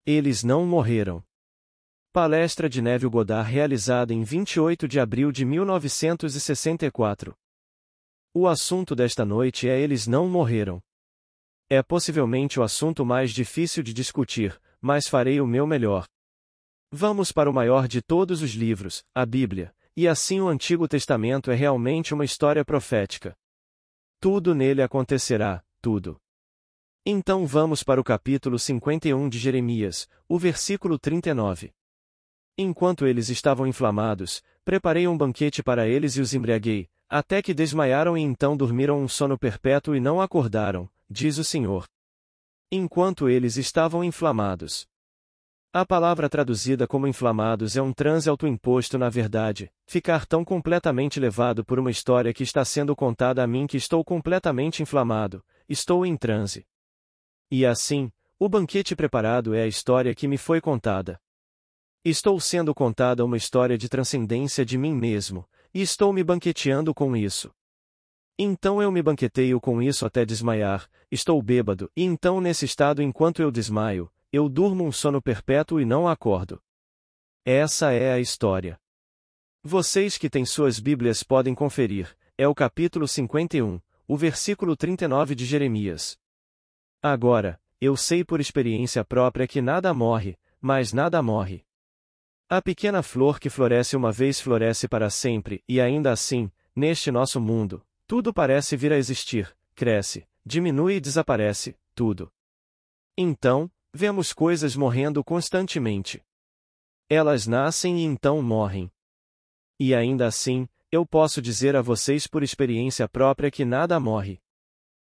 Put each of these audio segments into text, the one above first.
Eles não morreram. Palestra de Neville Goddard realizada em 28 de abril de 1964. O assunto desta noite é Eles não morreram. É possivelmente o assunto mais difícil de discutir, mas farei o meu melhor. Vamos para o maior de todos os livros, a Bíblia, e assim o Antigo Testamento é realmente uma história profética. Tudo nele acontecerá, tudo. Então vamos para o capítulo 51 de Jeremias, o versículo 39. Enquanto eles estavam inflamados, preparei um banquete para eles e os embriaguei, até que desmaiaram e então dormiram um sono perpétuo e não acordaram, diz o Senhor. Enquanto eles estavam inflamados. A palavra traduzida como inflamados é um transe autoimposto na verdade, ficar tão completamente levado por uma história que está sendo contada a mim que estou completamente inflamado, estou em transe. E assim, o banquete preparado é a história que me foi contada. Estou sendo contada uma história de transcendência de mim mesmo, e estou me banqueteando com isso. Então eu me banqueteio com isso até desmaiar, estou bêbado, e então nesse estado enquanto eu desmaio, eu durmo um sono perpétuo e não acordo. Essa é a história. Vocês que têm suas Bíblias podem conferir, é o capítulo 51, o versículo 39 de Jeremias. Agora, eu sei por experiência própria que nada morre, mas nada morre. A pequena flor que floresce uma vez floresce para sempre, e ainda assim, neste nosso mundo, tudo parece vir a existir, cresce, diminui e desaparece, tudo. Então, vemos coisas morrendo constantemente. Elas nascem e então morrem. E ainda assim, eu posso dizer a vocês por experiência própria que nada morre.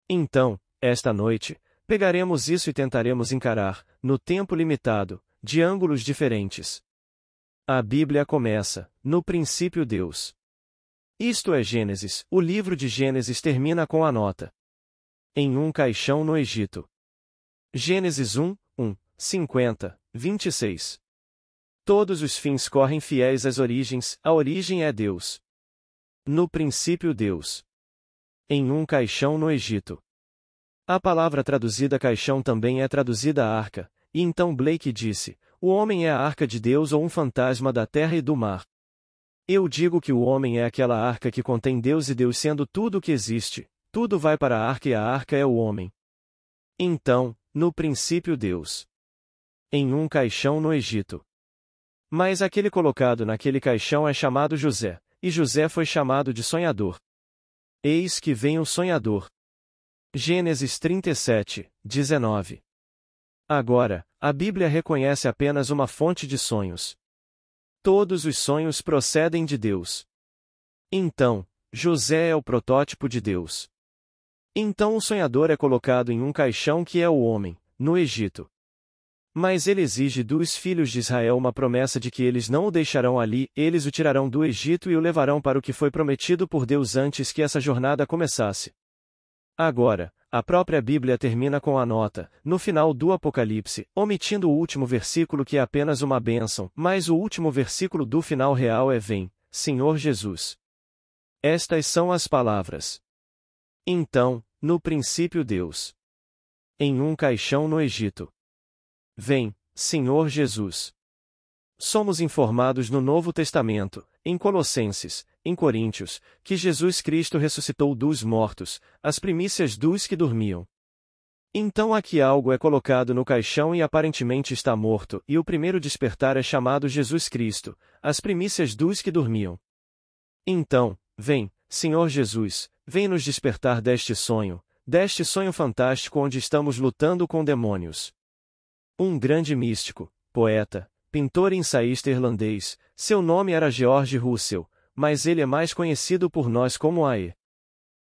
Então, esta noite, pegaremos isso e tentaremos encarar, no tempo limitado, de ângulos diferentes. A Bíblia começa, no princípio Deus. Isto é Gênesis, o livro de Gênesis termina com a nota. Em um caixão no Egito. Gênesis 1, 50, 26. Todos os fins correm fiéis às origens, a origem é Deus. No princípio Deus. Em um caixão no Egito. A palavra traduzida caixão também é traduzida arca, e então Blake disse, o homem é a arca de Deus ou um fantasma da terra e do mar. Eu digo que o homem é aquela arca que contém Deus e Deus sendo tudo o que existe, tudo vai para a arca e a arca é o homem. Então, no princípio Deus. Em um caixão no Egito. Mas aquele colocado naquele caixão é chamado José, e José foi chamado de sonhador. Eis que vem o sonhador. Gênesis 37, 19. Agora, a Bíblia reconhece apenas uma fonte de sonhos. Todos os sonhos procedem de Deus. Então, José é o protótipo de Deus. Então o sonhador é colocado em um caixão que é o homem, no Egito. Mas ele exige dos filhos de Israel uma promessa de que eles não o deixarão ali, eles o tirarão do Egito e o levarão para o que foi prometido por Deus antes que essa jornada começasse. Agora, a própria Bíblia termina com a nota, no final do Apocalipse, omitindo o último versículo que é apenas uma bênção, mas o último versículo do final real é Vem, Senhor Jesus. Estas são as palavras. Então, no princípio Deus. Em um caixão no Egito. Vem, Senhor Jesus. Somos informados no Novo Testamento, em Colossenses, em Coríntios, que Jesus Cristo ressuscitou dos mortos, as primícias dos que dormiam. Então aqui algo é colocado no caixão e aparentemente está morto, e o primeiro despertar é chamado Jesus Cristo, as primícias dos que dormiam. Então, vem, Senhor Jesus, vem nos despertar deste sonho fantástico onde estamos lutando com demônios. Um grande místico, poeta, pintor e ensaísta irlandês, seu nome era George Russell, mas ele é mais conhecido por nós como A.E.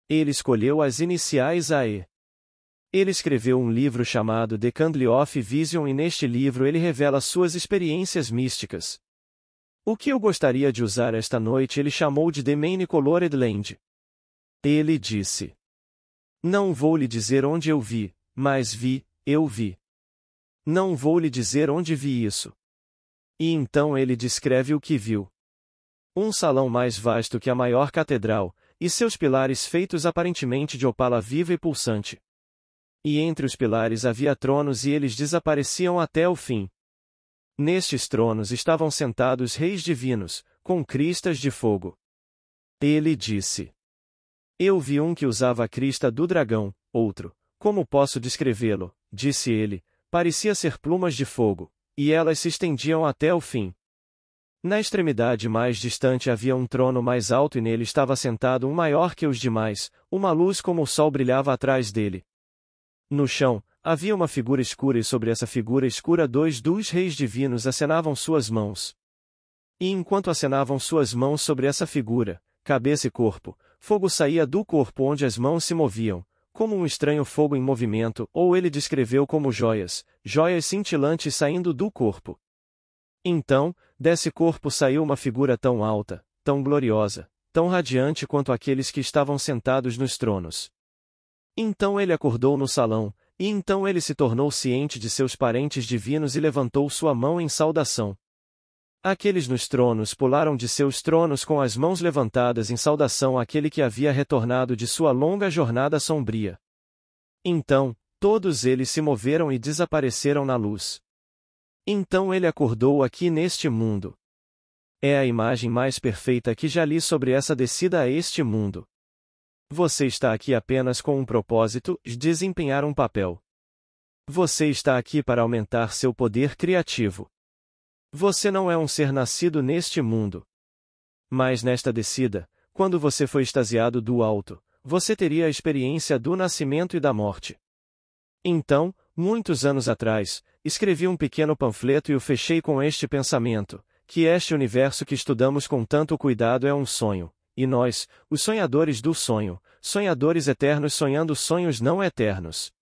Ele escolheu as iniciais A.E. Ele escreveu um livro chamado The Candle of Vision e neste livro ele revela suas experiências místicas. O que eu gostaria de usar esta noite ele chamou de The Many Colored Land. Ele disse: não vou lhe dizer onde eu vi, mas eu vi. Não vou lhe dizer onde vi isso. E então ele descreve o que viu. Um salão mais vasto que a maior catedral, e seus pilares feitos aparentemente de opala viva e pulsante. E entre os pilares havia tronos e eles desapareciam até o fim. Nestes tronos estavam sentados reis divinos, com cristas de fogo. Ele disse: Eu vi um que usava a crista do dragão, outro, como posso descrevê-lo, disse ele, parecia ser plumas de fogo, e elas se estendiam até o fim. Na extremidade mais distante havia um trono mais alto e nele estava sentado um maior que os demais, uma luz como o sol brilhava atrás dele. No chão, havia uma figura escura e sobre essa figura escura dois dos reis divinos acenavam suas mãos. E enquanto acenavam suas mãos sobre essa figura, cabeça e corpo, fogo saía do corpo onde as mãos se moviam, como um estranho fogo em movimento, ou ele descreveu como joias, joias cintilantes saindo do corpo. Então, desse corpo saiu uma figura tão alta, tão gloriosa, tão radiante quanto aqueles que estavam sentados nos tronos. Então ele acordou no salão, e então ele se tornou ciente de seus parentes divinos e levantou sua mão em saudação. Aqueles nos tronos pularam de seus tronos com as mãos levantadas em saudação àquele que havia retornado de sua longa jornada sombria. Então, todos eles se moveram e desapareceram na luz. Então ele acordou aqui neste mundo. É a imagem mais perfeita que já li sobre essa descida a este mundo. Você está aqui apenas com um propósito, de desempenhar um papel. Você está aqui para aumentar seu poder criativo. Você não é um ser nascido neste mundo. Mas nesta descida, quando você foi extasiado do alto, você teria a experiência do nascimento e da morte. Então, muitos anos atrás, escrevi um pequeno panfleto e o fechei com este pensamento, que este universo que estudamos com tanto cuidado é um sonho, e nós, os sonhadores do sonho, sonhadores eternos sonhando sonhos não eternos.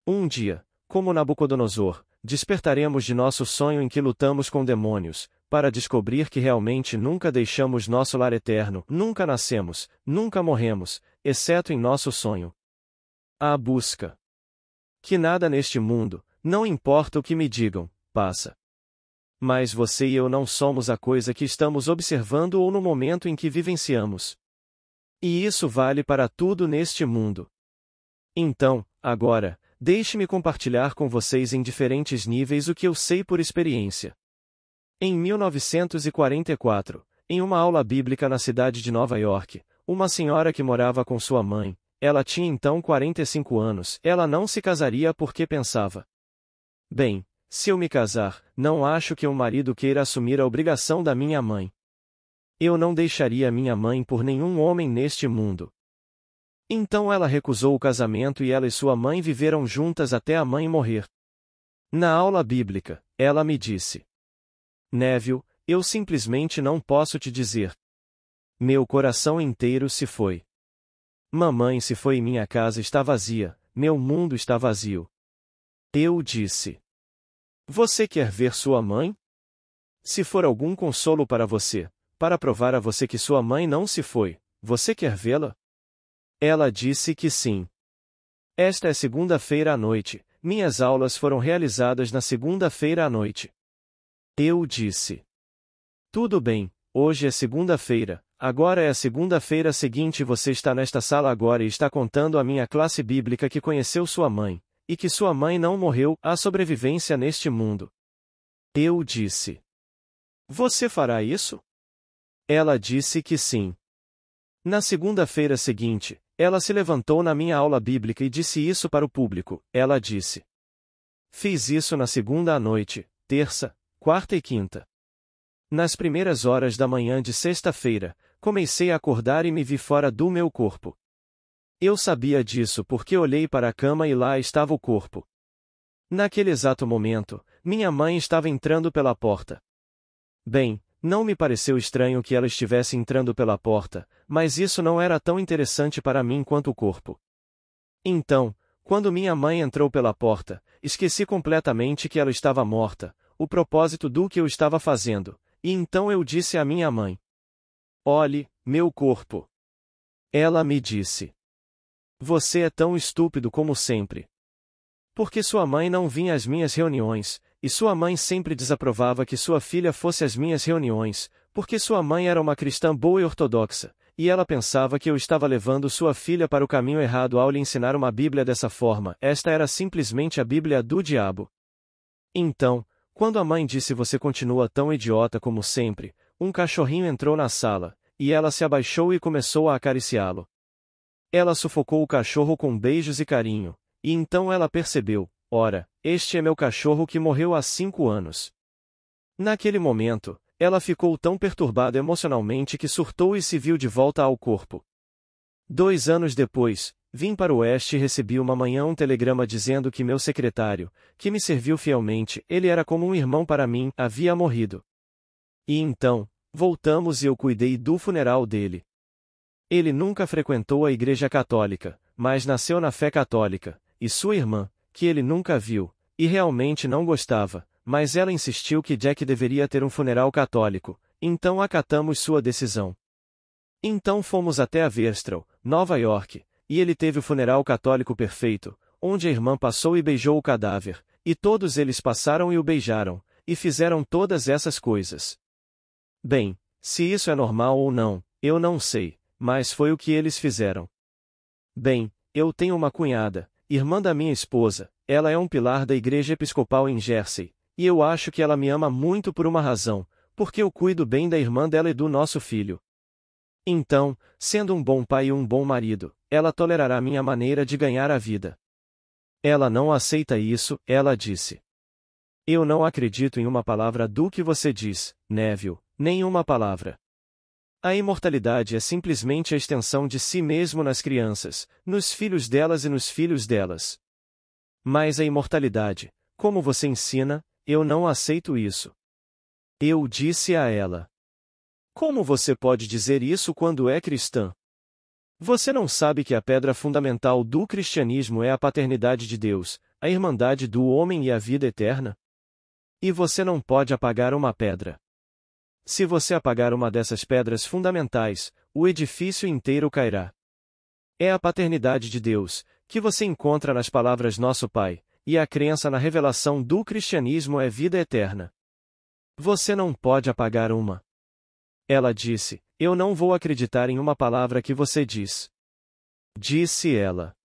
Um dia, como Nabucodonosor, despertaremos de nosso sonho em que lutamos com demônios, para descobrir que realmente nunca deixamos nosso lar eterno, nunca nascemos, nunca morremos, exceto em nosso sonho. A busca. Que nada neste mundo, não importa o que me digam, passa. Mas você e eu não somos a coisa que estamos observando ou no momento em que vivenciamos. E isso vale para tudo neste mundo. Então, agora, deixe-me compartilhar com vocês em diferentes níveis o que eu sei por experiência. Em 1944, em uma aula bíblica na cidade de Nova York, uma senhora que morava com sua mãe, ela tinha então 45 anos, ela não se casaria porque pensava: bem, se eu me casar, não acho que um marido queira assumir a obrigação da minha mãe. Eu não deixaria minha mãe por nenhum homem neste mundo. Então ela recusou o casamento e ela e sua mãe viveram juntas até a mãe morrer. Na aula bíblica, ela me disse: Neville, eu simplesmente não posso te dizer. Meu coração inteiro se foi. Mamãe se foi e minha casa está vazia, meu mundo está vazio. Eu disse: Você quer ver sua mãe? Se for algum consolo para você, para provar a você que sua mãe não se foi, você quer vê-la? Ela disse que sim. Esta é segunda-feira à noite, minhas aulas foram realizadas na segunda-feira à noite. Eu disse: Tudo bem, hoje é segunda-feira, agora é a segunda-feira seguinte e você está nesta sala agora e está contando à minha classe bíblica que conheceu sua mãe, e que sua mãe não morreu, há sobrevivência neste mundo. Eu disse: Você fará isso? Ela disse que sim. Na segunda-feira seguinte, ela se levantou na minha aula bíblica e disse isso para o público. Ela disse: Fiz isso na segunda à noite, terça, quarta e quinta. Nas primeiras horas da manhã de sexta-feira, comecei a acordar e me vi fora do meu corpo. Eu sabia disso porque olhei para a cama e lá estava o corpo. Naquele exato momento, minha mãe estava entrando pela porta. Bem, não me pareceu estranho que ela estivesse entrando pela porta, mas isso não era tão interessante para mim quanto o corpo. Então, quando minha mãe entrou pela porta, esqueci completamente que ela estava morta, o propósito do que eu estava fazendo, e então eu disse à minha mãe: Olhe, meu corpo. Ela me disse: Você é tão estúpido como sempre. Porque sua mãe não vinha às minhas reuniões, e sua mãe sempre desaprovava que sua filha fosse às minhas reuniões, porque sua mãe era uma cristã boa e ortodoxa, e ela pensava que eu estava levando sua filha para o caminho errado ao lhe ensinar uma Bíblia dessa forma. Esta era simplesmente a Bíblia do diabo. Então, quando a mãe disse você continua tão idiota como sempre, um cachorrinho entrou na sala, e ela se abaixou e começou a acariciá-lo. Ela sufocou o cachorro com beijos e carinho, e então ela percebeu, ora, este é meu cachorro que morreu há 5 anos. Naquele momento, ela ficou tão perturbada emocionalmente que surtou e se viu de volta ao corpo. 2 anos depois, vim para o oeste e recebi uma manhã um telegrama dizendo que meu secretário, que me serviu fielmente, ele era como um irmão para mim, havia morrido. E então, voltamos e eu cuidei do funeral dele. Ele nunca frequentou a igreja católica, mas nasceu na fé católica, e sua irmã, que ele nunca viu, e realmente não gostava, mas ela insistiu que Jack deveria ter um funeral católico, então acatamos sua decisão. Então fomos até a Verstral, Nova York, e ele teve o funeral católico perfeito, onde a irmã passou e beijou o cadáver, e todos eles passaram e o beijaram, e fizeram todas essas coisas. Bem, se isso é normal ou não, eu não sei, mas foi o que eles fizeram. Bem, eu tenho uma cunhada, irmã da minha esposa, ela é um pilar da igreja episcopal em Jersey, e eu acho que ela me ama muito por uma razão, porque eu cuido bem da irmã dela e do nosso filho. Então, sendo um bom pai e um bom marido, ela tolerará minha maneira de ganhar a vida. Ela não aceita isso, ela disse. Eu não acredito em uma palavra do que você diz, Neville, nem uma palavra. A imortalidade é simplesmente a extensão de si mesmo nas crianças, nos filhos delas e nos filhos delas. Mas a imortalidade, como você ensina, eu não aceito isso. Eu disse a ela. Como você pode dizer isso quando é cristã? Você não sabe que a pedra fundamental do cristianismo é a paternidade de Deus, a irmandade do homem e a vida eterna? E você não pode apagar uma pedra. Se você apagar uma dessas pedras fundamentais, o edifício inteiro cairá. É a paternidade de Deus, que você encontra nas palavras Nosso Pai, e a crença na revelação do cristianismo é vida eterna. Você não pode apagar uma. Ela disse, eu não vou acreditar em uma palavra que você diz. Disse ela.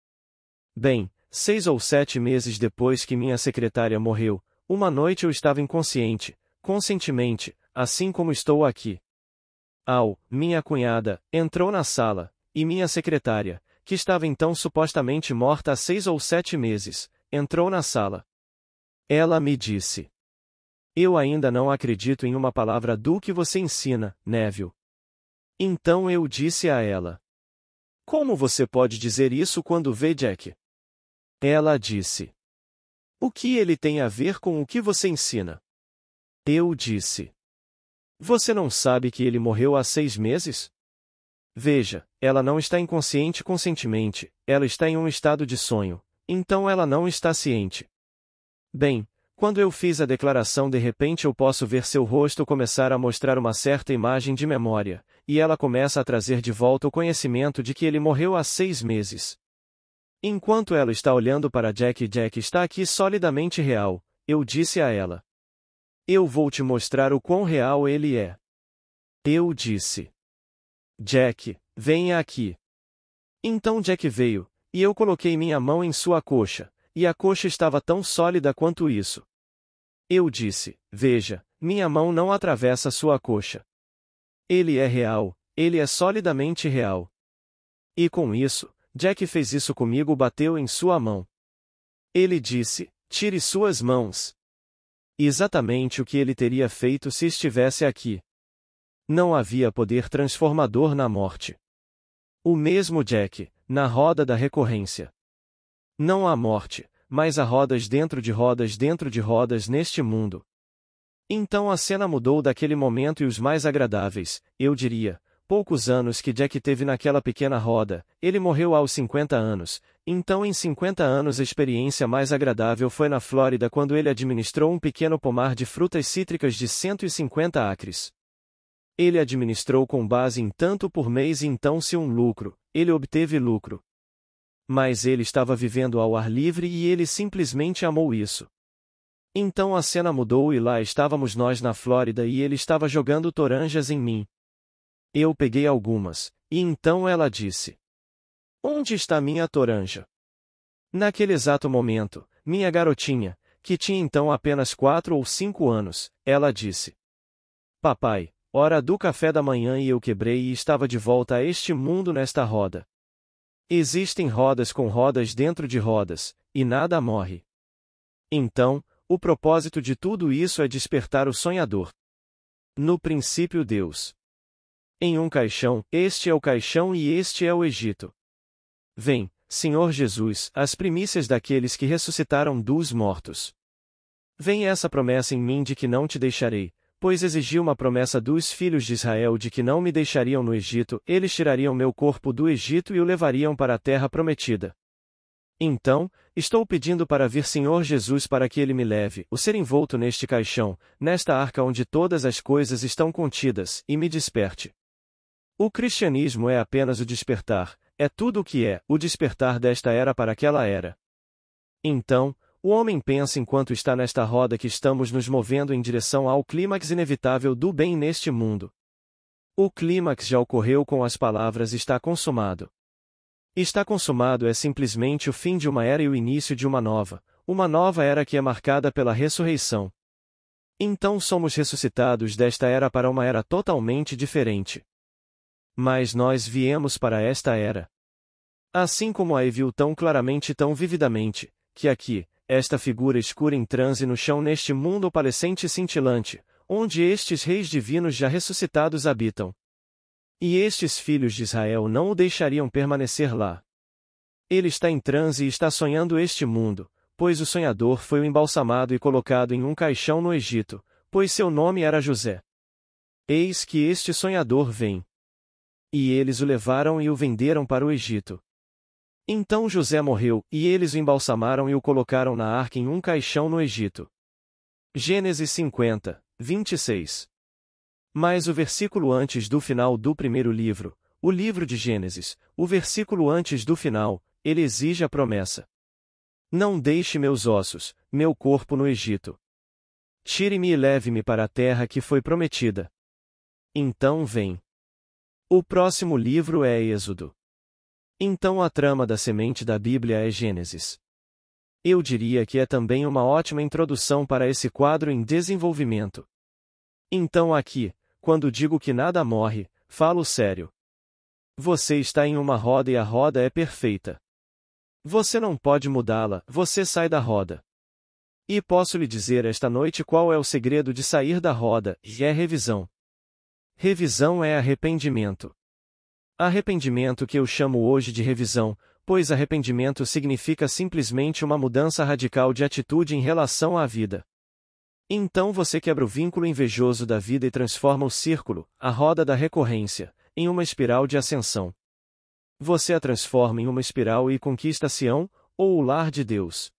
Bem, 6 ou 7 meses depois que minha secretária morreu, uma noite eu estava inconsciente, conscientemente, assim como estou aqui. Minha cunhada, entrou na sala, e minha secretária, que estava então supostamente morta há 6 ou 7 meses, entrou na sala. Ela me disse. Eu ainda não acredito em uma palavra do que você ensina, Neville. Então eu disse a ela. Como você pode dizer isso quando vê Jack? Ela disse. O que ele tem a ver com o que você ensina? Eu disse. Você não sabe que ele morreu há 6 meses? Veja, ela não está inconsciente conscientemente, ela está em um estado de sonho, então ela não está ciente. Bem, quando eu fiz a declaração de repente eu posso ver seu rosto começar a mostrar uma certa imagem de memória, e ela começa a trazer de volta o conhecimento de que ele morreu há 6 meses. Enquanto ela está olhando para Jack e Jack está aqui solidamente real, eu disse a ela. Eu vou te mostrar o quão real ele é. Eu disse. Jack, venha aqui. Então Jack veio, e eu coloquei minha mão em sua coxa, e a coxa estava tão sólida quanto isso. Eu disse, veja, minha mão não atravessa sua coxa. Ele é real, ele é solidamente real. E com isso, Jack fez isso comigo, bateu em sua mão. Ele disse, tire suas mãos. Exatamente o que ele teria feito se estivesse aqui. Não havia poder transformador na morte. O mesmo Jack, na roda da recorrência. Não há morte, mas há rodas dentro de rodas neste mundo. Então a cena mudou daquele momento e os mais agradáveis, eu diria, poucos anos que Jack teve naquela pequena roda, ele morreu aos 50 anos, então em 50 anos a experiência mais agradável foi na Flórida quando ele administrou um pequeno pomar de frutas cítricas de 150 acres. Ele administrou com base em tanto por mês e então se um lucro, ele obteve lucro. Mas ele estava vivendo ao ar livre e ele simplesmente amou isso. Então a cena mudou e lá estávamos nós na Flórida e ele estava jogando toranjas em mim. Eu peguei algumas, E então ela disse: Onde está minha toranja? Naquele exato momento, minha garotinha, que tinha então apenas 4 ou 5 anos, ela disse: Papai, hora do café da manhã e eu quebrei e estava de volta a este mundo nesta roda. Existem rodas com rodas dentro de rodas, e nada morre. Então, o propósito de tudo isso é despertar o sonhador. No princípio Deus. Em um caixão, este é o caixão e este é o Egito. Vem, Senhor Jesus, as primícias daqueles que ressuscitaram dos mortos. Vem essa promessa em mim de que não te deixarei, pois exigi uma promessa dos filhos de Israel de que não me deixariam no Egito, eles tirariam meu corpo do Egito e o levariam para a terra prometida. Então, estou pedindo para vir Senhor Jesus para que ele me leve, o ser envolto neste caixão, nesta arca onde todas as coisas estão contidas, e me desperte. O cristianismo é apenas o despertar, é tudo o que é, o despertar desta era para aquela era. Então, o homem pensa enquanto está nesta roda que estamos nos movendo em direção ao clímax inevitável do bem neste mundo. O clímax já ocorreu com as palavras está consumado. Está consumado é simplesmente o fim de uma era e o início de uma nova era que é marcada pela ressurreição. Então somos ressuscitados desta era para uma era totalmente diferente. Mas nós viemos para esta era. Assim como a viu tão claramente e tão vividamente, que aqui, esta figura escura em transe no chão neste mundo opalescente e cintilante, onde estes reis divinos já ressuscitados habitam. E estes filhos de Israel não o deixariam permanecer lá. Ele está em transe e está sonhando este mundo, pois o sonhador foi o embalsamado e colocado em um caixão no Egito, pois seu nome era José. Eis que este sonhador vem. E eles o levaram e o venderam para o Egito. Então José morreu, e eles o embalsamaram e o colocaram na arca em um caixão no Egito. Gênesis 50, 26. Mas o versículo antes do final do primeiro livro, o livro de Gênesis, o versículo antes do final, ele exige a promessa. Não deixe meus ossos, meu corpo no Egito. Tire-me e leve-me para a terra que foi prometida. Então vem. O próximo livro é Êxodo. Então a trama da semente da Bíblia é Gênesis. Eu diria que é também uma ótima introdução para esse quadro em desenvolvimento. Então aqui, quando digo que nada morre, falo sério. Você está em uma roda e a roda é perfeita. Você não pode mudá-la, você sai da roda. E posso lhe dizer esta noite qual é o segredo de sair da roda, e é revisão. Revisão é arrependimento. Arrependimento que eu chamo hoje de revisão, pois arrependimento significa simplesmente uma mudança radical de atitude em relação à vida. Então você quebra o vínculo invejoso da vida e transforma o círculo, a roda da recorrência, em uma espiral de ascensão. Você a transforma em uma espiral e conquista Sião, ou o lar de Deus.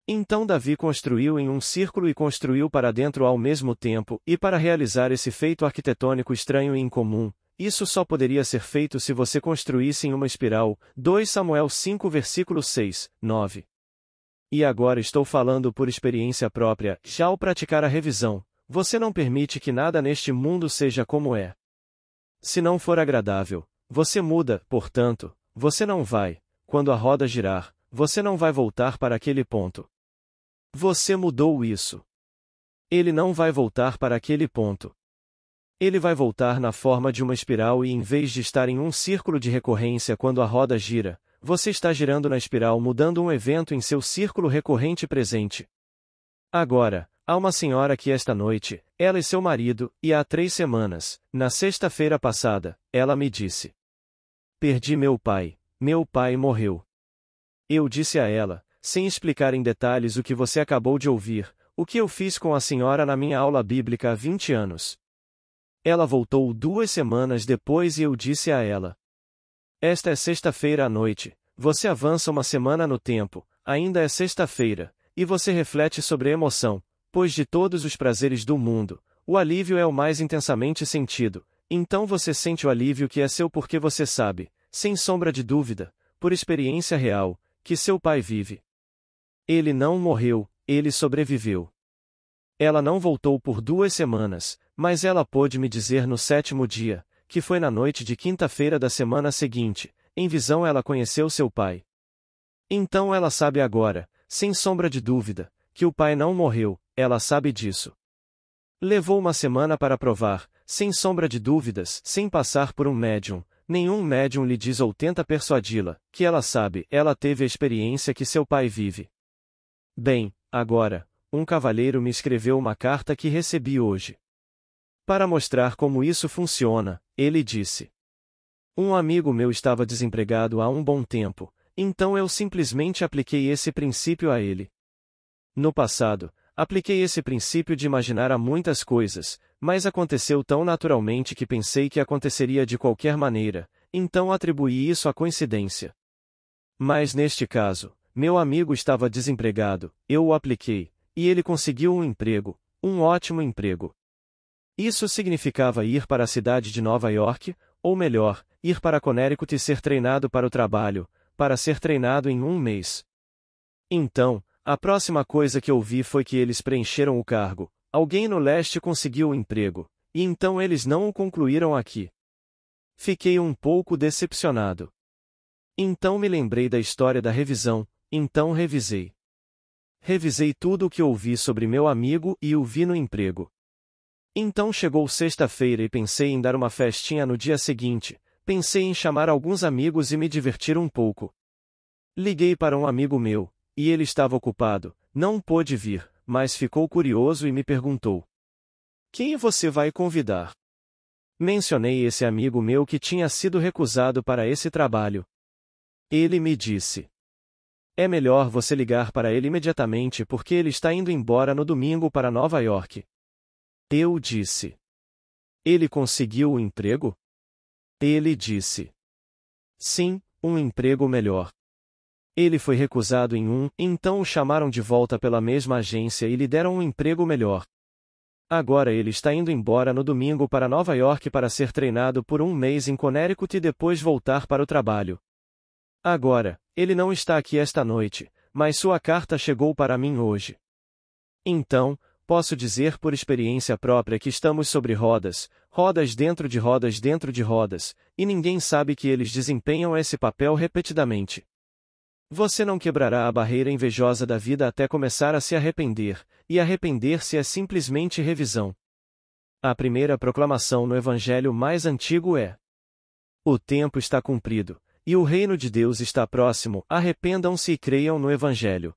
Então Davi construiu em um círculo e construiu para dentro ao mesmo tempo, e para realizar esse feito arquitetônico estranho e incomum, isso só poderia ser feito se você construísse em uma espiral. 2 Samuel 5 versículo 6, 9. E agora estou falando por experiência própria, já ao praticar a revisão, você não permite que nada neste mundo seja como é. Se não for agradável, você muda, portanto, você não vai, quando a roda girar, você não vai voltar para aquele ponto. Você mudou isso. Ele não vai voltar para aquele ponto. Ele vai voltar na forma de uma espiral e em vez de estar em um círculo de recorrência quando a roda gira, você está girando na espiral mudando um evento em seu círculo recorrente presente. Agora, há uma senhora que esta noite, ela e seu marido, e há 3 semanas, na sexta-feira passada, ela me disse: Perdi meu pai morreu. Eu disse a ela, sem explicar em detalhes o que você acabou de ouvir, o que eu fiz com a senhora na minha aula bíblica há 20 anos. Ela voltou 2 semanas depois e eu disse a ela: Esta é sexta-feira à noite, você avança uma semana no tempo, ainda é sexta-feira, e você reflete sobre a emoção, pois de todos os prazeres do mundo, o alívio é o mais intensamente sentido, então você sente o alívio que é seu porque você sabe, sem sombra de dúvida, por experiência real, que seu pai vive. Ele não morreu, ele sobreviveu. Ela não voltou por 2 semanas, mas ela pôde me dizer no 7º dia, que foi na noite de quinta-feira da semana seguinte, em visão ela conheceu seu pai. Então ela sabe agora, sem sombra de dúvida, que o pai não morreu, ela sabe disso. Levou uma semana para provar, sem sombra de dúvidas, sem passar por um médium, nenhum médium lhe diz ou tenta persuadi-la, que ela sabe, ela teve a experiência que seu pai vive. Bem, agora, um cavalheiro me escreveu uma carta que recebi hoje. Para mostrar como isso funciona, ele disse: um amigo meu estava desempregado há um bom tempo, então eu simplesmente apliquei esse princípio a ele. No passado, apliquei esse princípio de imaginar a muitas coisas, mas aconteceu tão naturalmente que pensei que aconteceria de qualquer maneira, então atribuí isso à coincidência. Mas neste caso, meu amigo estava desempregado, eu o apliquei, e ele conseguiu um emprego, um ótimo emprego. Isso significava ir para a cidade de Nova York, ou melhor, ir para Connecticut e ser treinado para o trabalho, para ser treinado em um mês. Então, a próxima coisa que eu vi foi que eles preencheram o cargo, alguém no leste conseguiu o emprego, e então eles não o concluíram aqui. Fiquei um pouco decepcionado. Então me lembrei da história da revisão, então revisei. Revisei tudo o que ouvi sobre meu amigo e o vi no emprego. Então chegou sexta-feira e pensei em dar uma festinha no dia seguinte, pensei em chamar alguns amigos e me divertir um pouco. Liguei para um amigo meu, e ele estava ocupado, não pôde vir, mas ficou curioso e me perguntou: quem você vai convidar? Mencionei esse amigo meu que tinha sido recusado para esse trabalho. Ele me disse: é melhor você ligar para ele imediatamente porque ele está indo embora no domingo para Nova York. Eu disse: ele conseguiu o emprego? Ele disse: sim, um emprego melhor. Ele foi recusado em um, então o chamaram de volta pela mesma agência e lhe deram um emprego melhor. Agora ele está indo embora no domingo para Nova York para ser treinado por um mês em Connecticut e depois voltar para o trabalho. Agora, ele não está aqui esta noite, mas sua carta chegou para mim hoje. Então, posso dizer por experiência própria que estamos sobre rodas, rodas dentro de rodas, e ninguém sabe que eles desempenham esse papel repetidamente. Você não quebrará a barreira invejosa da vida até começar a se arrepender, e arrepender-se é simplesmente revisão. A primeira proclamação no Evangelho mais antigo é: o tempo está cumprido, e o reino de Deus está próximo, arrependam-se e creiam no Evangelho.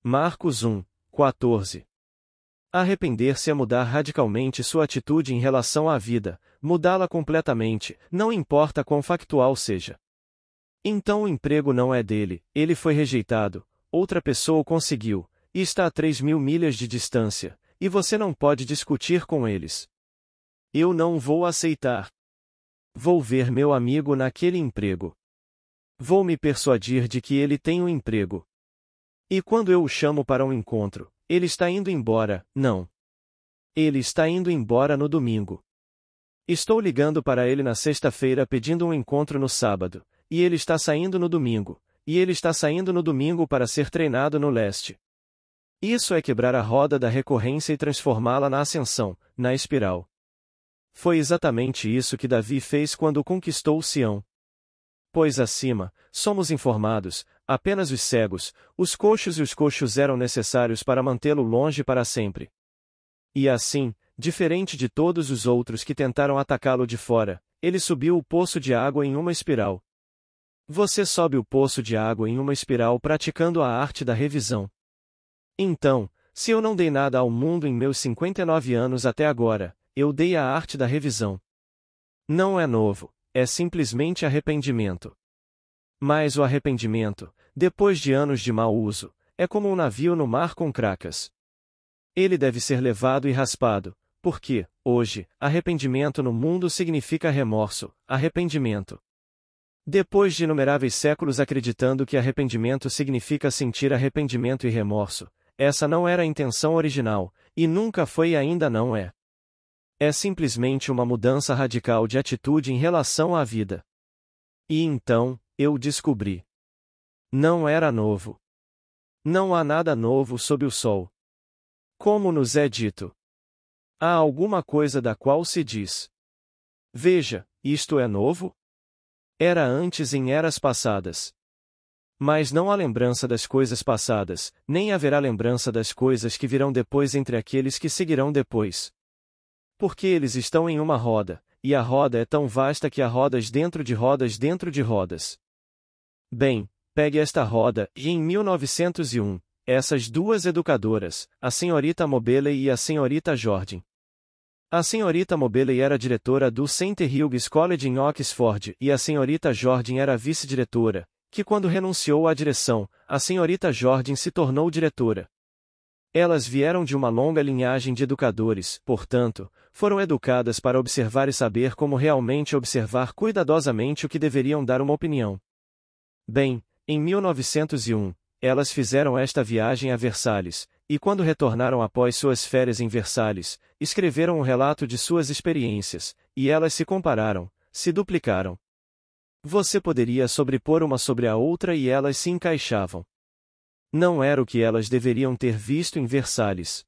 Marcos 1, 14. Arrepender-se é mudar radicalmente sua atitude em relação à vida, mudá-la completamente, não importa quão factual seja. Então o emprego não é dele, ele foi rejeitado, outra pessoa o conseguiu, e está a 3.000 milhas de distância, e você não pode discutir com eles. Eu não vou aceitar. Vou ver meu amigo naquele emprego. Vou me persuadir de que ele tem um emprego. E quando eu o chamo para um encontro, ele está indo embora, não. Ele está indo embora no domingo. Estou ligando para ele na sexta-feira pedindo um encontro no sábado. E ele está saindo no domingo, e ele está saindo no domingo para ser treinado no leste. Isso é quebrar a roda da recorrência e transformá-la na ascensão, na espiral. Foi exatamente isso que Davi fez quando conquistou Sião. Pois acima, somos informados, apenas os cegos, os coxos e os coxos eram necessários para mantê-lo longe para sempre. E assim, diferente de todos os outros que tentaram atacá-lo de fora, ele subiu o poço de água em uma espiral. Você sobe o poço de água em uma espiral praticando a arte da revisão. Então, se eu não dei nada ao mundo em meus 59 anos até agora, eu dei a arte da revisão. Não é novo, é simplesmente arrependimento. Mas o arrependimento, depois de anos de mau uso, é como um navio no mar com cracas. Ele deve ser levado e raspado, porque, hoje, arrependimento no mundo significa remorso, arrependimento. Depois de inumeráveis séculos acreditando que arrependimento significa sentir arrependimento e remorso, essa não era a intenção original, e nunca foi e ainda não é. É simplesmente uma mudança radical de atitude em relação à vida. E então, eu descobri. Não era novo. Não há nada novo sob o sol. Como nos é dito. Há alguma coisa da qual se diz: Veja, isto é novo? Era antes em eras passadas. Mas não há lembrança das coisas passadas, nem haverá lembrança das coisas que virão depois entre aqueles que seguirão depois. Porque eles estão em uma roda, e a roda é tão vasta que há rodas dentro de rodas dentro de rodas. Bem, pegue esta roda, e em 1901, essas duas educadoras, a senhorita Moberley e a senhorita Jordan. A senhorita Moberley era diretora do St. Hugh's College em Oxford e a senhorita Jordan era vice-diretora, que quando renunciou à direção, a senhorita Jordan se tornou diretora. Elas vieram de uma longa linhagem de educadores, portanto, foram educadas para observar e saber como realmente observar cuidadosamente o que deveriam dar uma opinião. Bem, em 1901, elas fizeram esta viagem a Versalhes, e quando retornaram após suas férias em Versalhes, escreveram um relato de suas experiências, e elas se compararam, se duplicaram. Você poderia sobrepor uma sobre a outra e elas se encaixavam. Não era o que elas deveriam ter visto em Versalhes.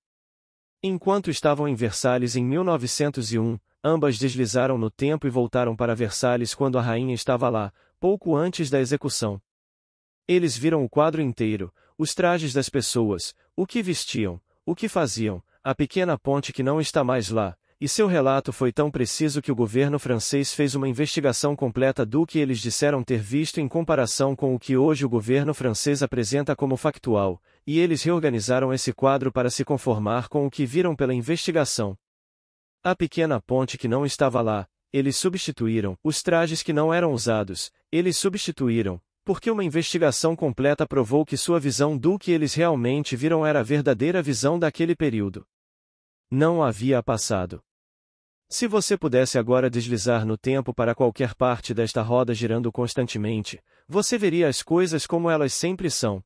Enquanto estavam em Versalhes em 1901, ambas deslizaram no tempo e voltaram para Versalhes quando a rainha estava lá, pouco antes da execução. Eles viram o quadro inteiro, os trajes das pessoas, o que vestiam, o que faziam, a pequena ponte que não está mais lá, e seu relato foi tão preciso que o governo francês fez uma investigação completa do que eles disseram ter visto em comparação com o que hoje o governo francês apresenta como factual, e eles reorganizaram esse quadro para se conformar com o que viram pela investigação. A pequena ponte que não estava lá, eles substituíram, os trajes que não eram usados, eles substituíram, porque uma investigação completa provou que sua visão do que eles realmente viram era a verdadeira visão daquele período. Não havia passado. Se você pudesse agora deslizar no tempo para qualquer parte desta roda girando constantemente, você veria as coisas como elas sempre são.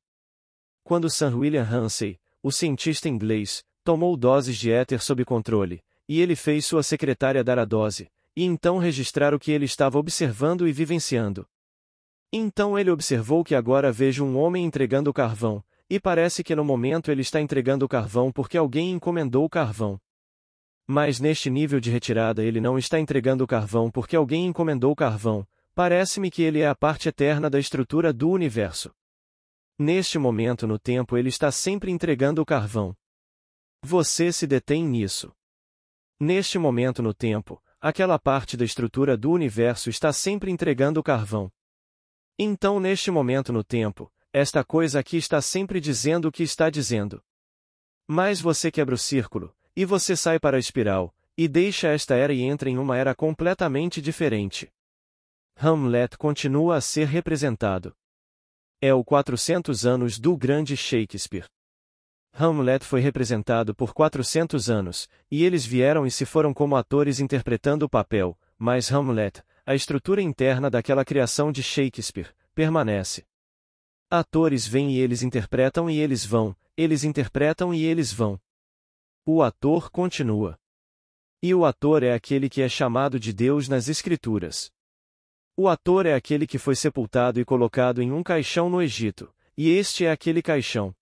Quando Sir William Ramsay, o cientista inglês, tomou doses de éter sob controle, e ele fez sua secretária dar a dose, e então registrar o que ele estava observando e vivenciando. Então ele observou que agora vejo um homem entregando carvão, e parece que no momento ele está entregando o carvão porque alguém encomendou o carvão. Mas neste nível de retirada ele não está entregando o carvão porque alguém encomendou o carvão, parece-me que ele é a parte eterna da estrutura do universo. Neste momento no tempo ele está sempre entregando o carvão. Você se detém nisso. Neste momento no tempo, aquela parte da estrutura do universo está sempre entregando o carvão. Então neste momento no tempo, esta coisa aqui está sempre dizendo o que está dizendo. Mas você quebra o círculo, e você sai para a espiral, e deixa esta era e entra em uma era completamente diferente. Hamlet continua a ser representado. É o 400 anos do grande Shakespeare. Hamlet foi representado por 400 anos, e eles vieram e se foram como atores interpretando o papel, mas Hamlet, a estrutura interna daquela criação de Shakespeare, permanece. Atores vêm e eles interpretam e eles vão, eles interpretam e eles vão. O ator continua. E o ator é aquele que é chamado de Deus nas Escrituras. O ator é aquele que foi sepultado e colocado em um caixão no Egito, e este é aquele caixão.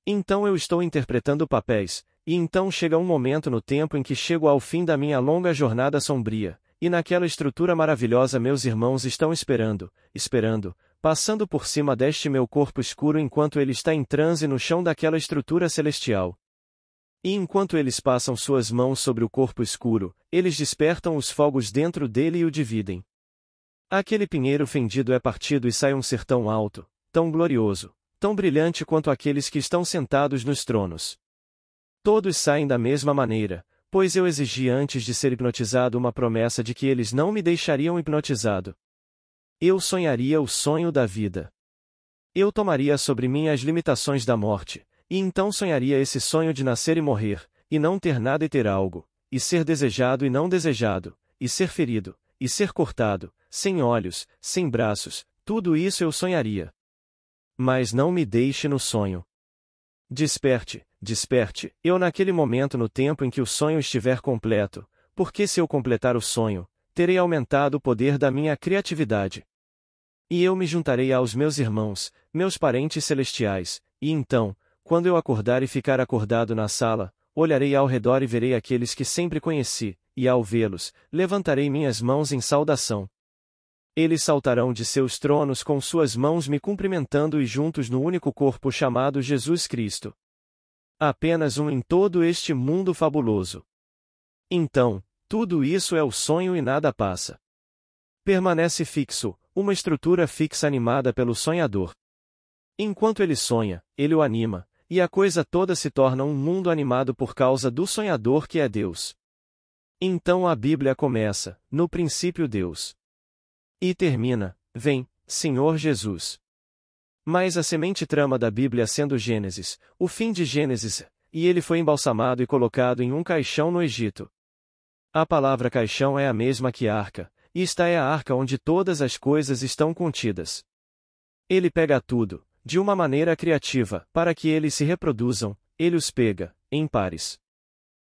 Então eu estou interpretando papéis, e então chega um momento no tempo em que chego ao fim da minha longa jornada sombria, e naquela estrutura maravilhosa meus irmãos estão esperando, passando por cima deste meu corpo escuro enquanto ele está em transe no chão daquela estrutura celestial. E enquanto eles passam suas mãos sobre o corpo escuro, eles despertam os fogos dentro dele e o dividem. Aquele pinheiro fendido é partido e sai um ser tão alto, tão glorioso, tão brilhante quanto aqueles que estão sentados nos tronos. Todos saem da mesma maneira, pois eu exigi antes de ser hipnotizado uma promessa de que eles não me deixariam hipnotizado. Eu sonharia o sonho da vida. Eu tomaria sobre mim as limitações da morte, e então sonharia esse sonho de nascer e morrer, e não ter nada e ter algo, e ser desejado e não desejado, e ser ferido, e ser cortado, sem olhos, sem braços, tudo isso eu sonharia. Mas não me deixe no sonho. Desperte, desperte, eu naquele momento no tempo em que o sonho estiver completo, porque se eu completar o sonho, terei aumentado o poder da minha criatividade. E eu me juntarei aos meus irmãos, meus parentes celestiais, e então, quando eu acordar e ficar acordado na sala, olharei ao redor e verei aqueles que sempre conheci, e ao vê-los, levantarei minhas mãos em saudação. Eles saltarão de seus tronos com suas mãos me cumprimentando e juntos no único corpo chamado Jesus Cristo. Apenas um em todo este mundo fabuloso. Então, tudo isso é o sonho e nada passa. Permanece fixo, uma estrutura fixa animada pelo sonhador. Enquanto ele sonha, ele o anima, e a coisa toda se torna um mundo animado por causa do sonhador que é Deus. Então a Bíblia começa, no princípio Deus. E termina, vem, Senhor Jesus. Mas a semente trama da Bíblia sendo Gênesis, o fim de Gênesis, e ele foi embalsamado e colocado em um caixão no Egito. A palavra caixão é a mesma que arca, e esta é a arca onde todas as coisas estão contidas. Ele pega tudo, de uma maneira criativa, para que eles se reproduzam, ele os pega, em pares.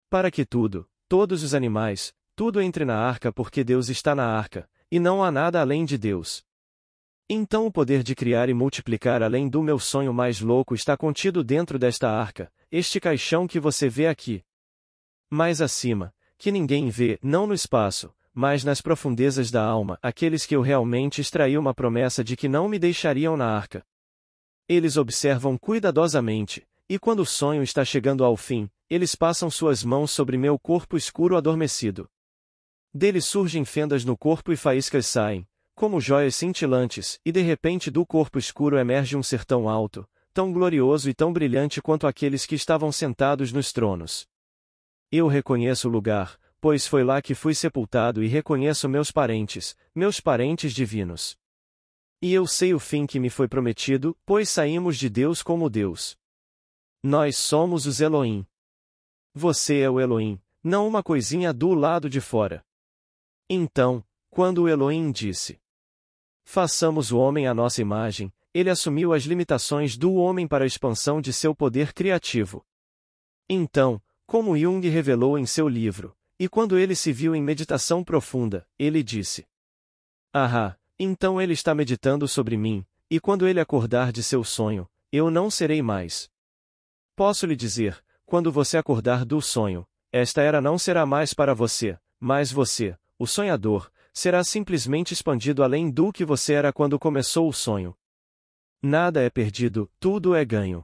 Para que tudo, todos os animais, tudo entre na arca porque Deus está na arca, e não há nada além de Deus. Então o poder de criar e multiplicar além do meu sonho mais louco está contido dentro desta arca, este caixão que você vê aqui. Mais acima, que ninguém vê, não no espaço, mas nas profundezas da alma, aqueles que eu realmente extraí uma promessa de que não me deixariam na arca. Eles observam cuidadosamente, e quando o sonho está chegando ao fim, eles passam suas mãos sobre meu corpo escuro adormecido. Deles surgem fendas no corpo e faíscas saem, como joias cintilantes, e de repente do corpo escuro emerge um ser tão alto, tão glorioso e tão brilhante quanto aqueles que estavam sentados nos tronos. Eu reconheço o lugar, pois foi lá que fui sepultado e reconheço meus parentes divinos. E eu sei o fim que me foi prometido, pois saímos de Deus como Deus. Nós somos os Elohim. Você é o Elohim, não uma coisinha do lado de fora. Então, quando o Elohim disse: façamos o homem à nossa imagem, ele assumiu as limitações do homem para a expansão de seu poder criativo. Então, como Jung revelou em seu livro, e quando ele se viu em meditação profunda, ele disse: então ele está meditando sobre mim, e quando ele acordar de seu sonho, eu não serei mais. Posso lhe dizer, quando você acordar do sonho, esta era não será mais para você, mas você, o sonhador, será simplesmente expandido além do que você era quando começou o sonho. Nada é perdido, tudo é ganho.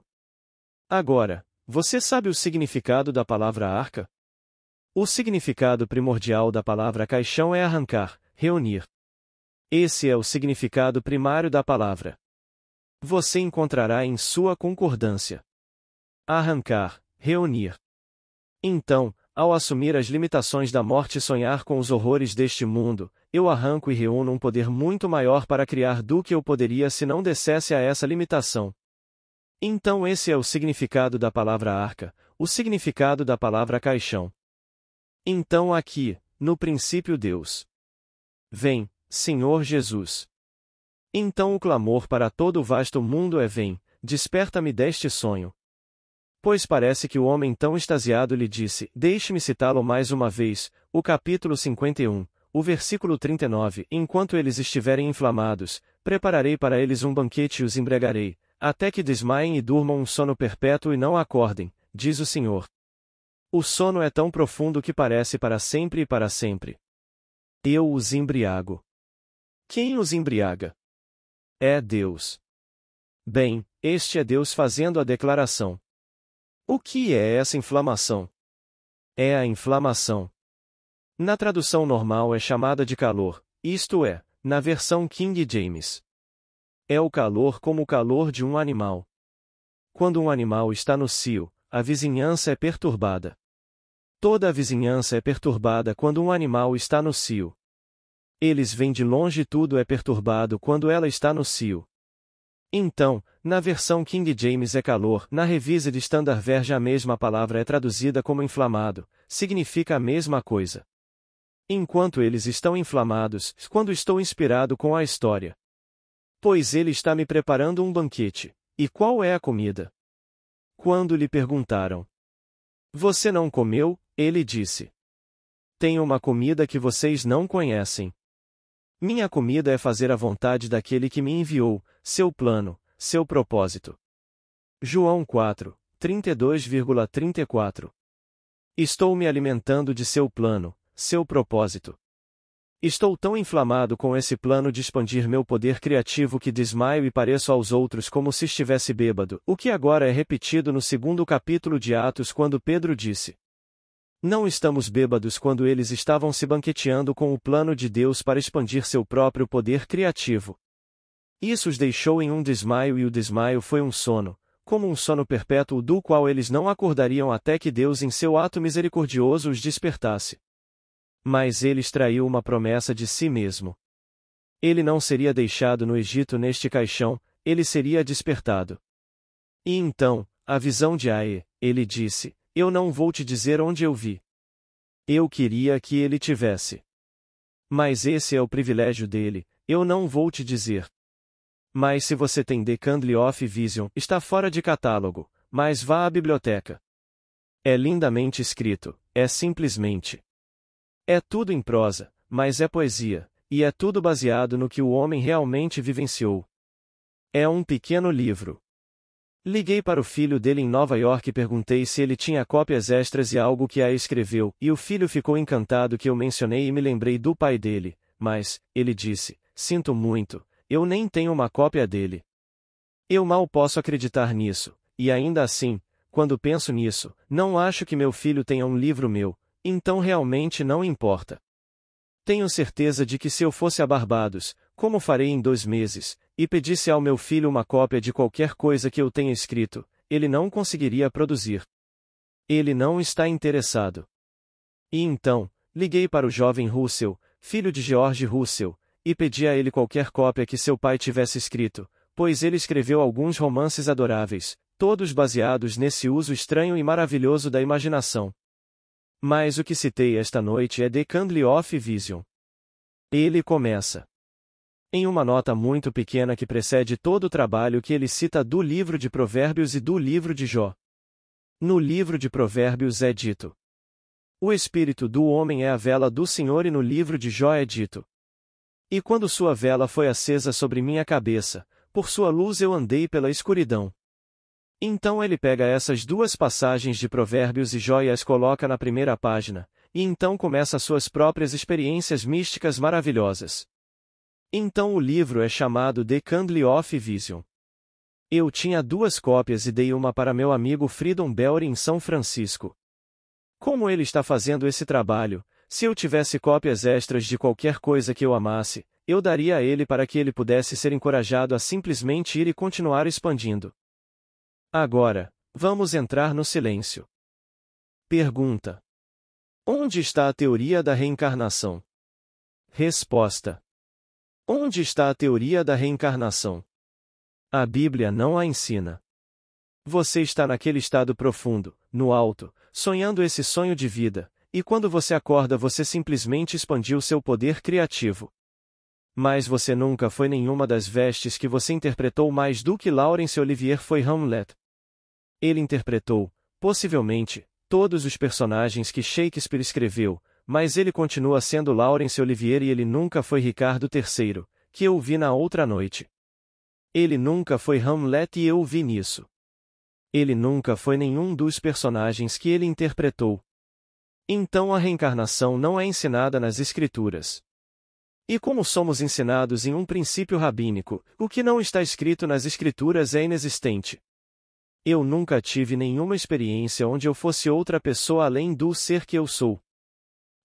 Agora, você sabe o significado da palavra arca? O significado primordial da palavra caixão é arrancar, reunir. Esse é o significado primário da palavra. Você encontrará em sua concordância. Arrancar, reunir. Então, ao assumir as limitações da morte e sonhar com os horrores deste mundo, eu arranco e reúno um poder muito maior para criar do que eu poderia se não dessesse a essa limitação. Então esse é o significado da palavra arca, o significado da palavra caixão. Então aqui, no princípio Deus. Vem, Senhor Jesus. Então o clamor para todo o vasto mundo é: vem, desperta-me deste sonho. Pois parece que o homem tão extasiado lhe disse, deixe-me citá-lo mais uma vez, o capítulo 51, o versículo 39, enquanto eles estiverem inflamados, prepararei para eles um banquete e os embriagarei, até que desmaiem e durmam um sono perpétuo e não acordem, diz o Senhor. O sono é tão profundo que parece para sempre e para sempre. Eu os embriago. Quem os embriaga? É Deus. Bem, este é Deus fazendo a declaração. O que é essa inflamação? É a inflamação. Na tradução normal é chamada de calor, isto é, na versão King James. É o calor como o calor de um animal. Quando um animal está no cio, a vizinhança é perturbada. Toda a vizinhança é perturbada quando um animal está no cio. Eles vêm de longe e tudo é perturbado quando ela está no cio. Então, na versão King James é calor, na Revised Standard Version a mesma palavra é traduzida como inflamado, significa a mesma coisa. Enquanto eles estão inflamados, quando estou inspirado com a história. Pois ele está me preparando um banquete. E qual é a comida? Quando lhe perguntaram: você não comeu? Ele disse: tenho uma comida que vocês não conhecem. Minha comida é fazer a vontade daquele que me enviou, seu plano, seu propósito. João 4, 32,34 Estou me alimentando de seu plano, seu propósito. Estou tão inflamado com esse plano de expandir meu poder criativo que desmaio e pareço aos outros como se estivesse bêbado, o que agora é repetido no 2º capítulo de Atos quando Pedro disse: Não estamos bêbados quando eles estavam se banqueteando com o plano de Deus para expandir seu próprio poder criativo. Isso os deixou em um desmaio e o desmaio foi um sono, como um sono perpétuo do qual eles não acordariam até que Deus em seu ato misericordioso os despertasse. Mas ele extraiu uma promessa de si mesmo. Ele não seria deixado no Egito neste caixão, ele seria despertado. E então, a visão de Ae, ele disse: Eu não vou te dizer onde eu vi. Eu queria que ele tivesse. Mas esse é o privilégio dele, eu não vou te dizer. Mas se você tem The Candle of Vision, está fora de catálogo, mas vá à biblioteca. É lindamente escrito, é simplesmente. É tudo em prosa, mas é poesia, e é tudo baseado no que o homem realmente vivenciou. É um pequeno livro. Liguei para o filho dele em Nova York e perguntei se ele tinha cópias extras e algo que a escreveu, e o filho ficou encantado que eu mencionei e me lembrei do pai dele, mas, ele disse, sinto muito, eu nem tenho uma cópia dele. Eu mal posso acreditar nisso, e ainda assim, quando penso nisso, não acho que meu filho tenha um livro meu, então realmente não importa. Tenho certeza de que se eu fosse a Barbados, como farei em 2 meses, e pedisse ao meu filho uma cópia de qualquer coisa que eu tenha escrito, ele não conseguiria produzir. Ele não está interessado. E então, liguei para o jovem Russell, filho de George Russell, e pedi a ele qualquer cópia que seu pai tivesse escrito, pois ele escreveu alguns romances adoráveis, todos baseados nesse uso estranho e maravilhoso da imaginação. Mas o que citei esta noite é The Candle of Vision. Ele começa em uma nota muito pequena que precede todo o trabalho que ele cita do livro de Provérbios e do livro de Jó. No livro de Provérbios é dito: O espírito do homem é a vela do Senhor, e no livro de Jó é dito: E quando sua vela foi acesa sobre minha cabeça, por sua luz eu andei pela escuridão. Então ele pega essas 2 passagens de Provérbios e Jó e as coloca na primeira página, e então começa suas próprias experiências místicas maravilhosas. Então o livro é chamado The Candle of Vision. Eu tinha 2 cópias e dei uma para meu amigo Freedom Bellery em São Francisco. Como ele está fazendo esse trabalho, se eu tivesse cópias extras de qualquer coisa que eu amasse, eu daria a ele para que ele pudesse ser encorajado a simplesmente ir e continuar expandindo. Agora, vamos entrar no silêncio. Pergunta: Onde está a teoria da reencarnação? Resposta: Onde está a teoria da reencarnação? A Bíblia não a ensina. Você está naquele estado profundo, no alto, sonhando esse sonho de vida, e quando você acorda você simplesmente expandiu seu poder criativo. Mas você nunca foi nenhuma das vestes que você interpretou mais do que Laurence Olivier foi Hamlet. Ele interpretou, possivelmente, todos os personagens que Shakespeare escreveu, mas ele continua sendo Laurence Olivier e ele nunca foi Ricardo III, que eu vi na outra noite. Ele nunca foi Hamlet e eu vi nisso. Ele nunca foi nenhum dos personagens que ele interpretou. Então a reencarnação não é ensinada nas Escrituras. E como somos ensinados em um princípio rabínico, o que não está escrito nas Escrituras é inexistente. Eu nunca tive nenhuma experiência onde eu fosse outra pessoa além do ser que eu sou.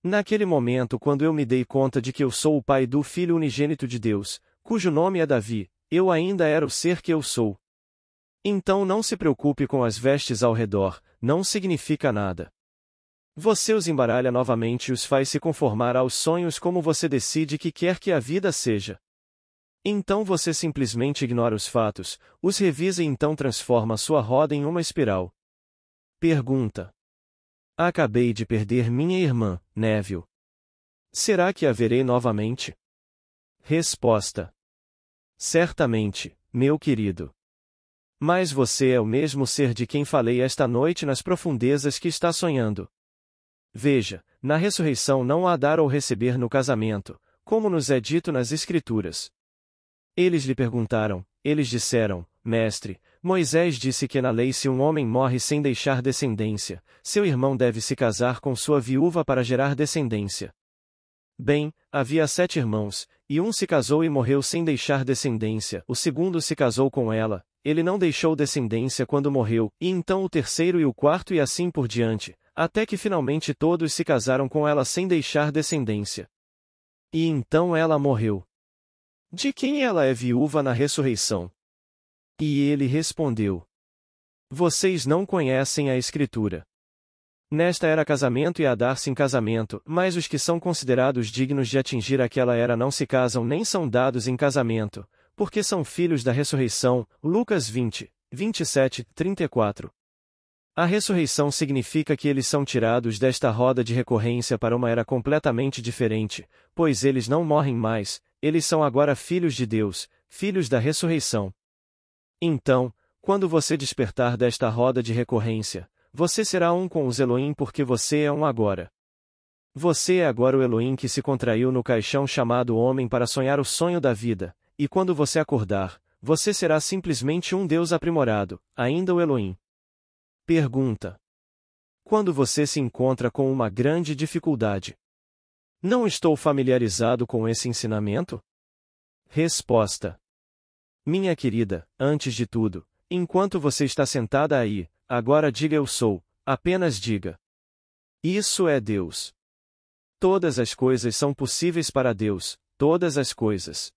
Naquele momento, quando eu me dei conta de que eu sou o pai do Filho unigênito de Deus, cujo nome é Davi, eu ainda era o ser que eu sou. Então não se preocupe com as vestes ao redor, não significa nada. Você os embaralha novamente e os faz se conformar aos sonhos como você decide que quer que a vida seja. Então você simplesmente ignora os fatos, os revisa e então transforma sua roda em uma espiral. Pergunta: Acabei de perder minha irmã, Neville. Será que a verei novamente? Resposta: Certamente, meu querido. Mas você é o mesmo ser de quem falei esta noite nas profundezas que está sonhando. Veja, na ressurreição não há dar ou receber no casamento, como nos é dito nas Escrituras. Eles lhe perguntaram, eles disseram: Mestre, Moisés disse que na lei, se um homem morre sem deixar descendência, seu irmão deve se casar com sua viúva para gerar descendência. Bem, havia 7 irmãos, e um se casou e morreu sem deixar descendência, o segundo se casou com ela, ele não deixou descendência quando morreu, e então o terceiro e o quarto e assim por diante, até que finalmente todos se casaram com ela sem deixar descendência. E então ela morreu. De quem ela é viúva na ressurreição? E ele respondeu: Vocês não conhecem a Escritura. Nesta era casamento e a dar-se em casamento, mas os que são considerados dignos de atingir aquela era não se casam nem são dados em casamento, porque são filhos da ressurreição. Lucas 20, 27, 34. A ressurreição significa que eles são tirados desta roda de recorrência para uma era completamente diferente, pois eles não morrem mais, eles são agora filhos de Deus, filhos da ressurreição. Então, quando você despertar desta roda de recorrência, você será um com os Elohim porque você é um agora. Você é agora o Elohim que se contraiu no caixão chamado homem para sonhar o sonho da vida, e quando você acordar, você será simplesmente um Deus aprimorado, ainda o Elohim. Pergunta: quando você se encontra com uma grande dificuldade? Não estou familiarizado com esse ensinamento? Resposta: minha querida, antes de tudo, enquanto você está sentada aí, agora diga eu sou, apenas diga. Isso é Deus. Todas as coisas são possíveis para Deus, todas as coisas.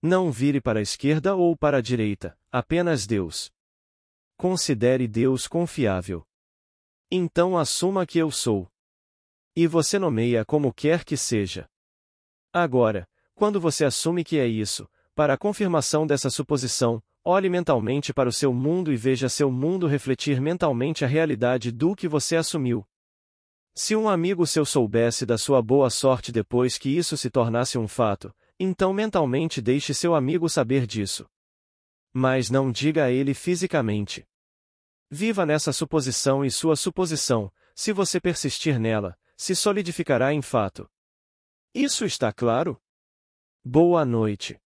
Não vire para a esquerda ou para a direita, apenas Deus. Considere Deus confiável. Então assuma que eu sou. E você nomeia como quer que seja. Agora, quando você assume que é isso, para a confirmação dessa suposição, olhe mentalmente para o seu mundo e veja seu mundo refletir mentalmente a realidade do que você assumiu. Se um amigo seu soubesse da sua boa sorte depois que isso se tornasse um fato, então mentalmente deixe seu amigo saber disso. Mas não diga a ele fisicamente. Viva nessa suposição e sua suposição, se você persistir nela, se solidificará em fato. Isso está claro? Boa noite.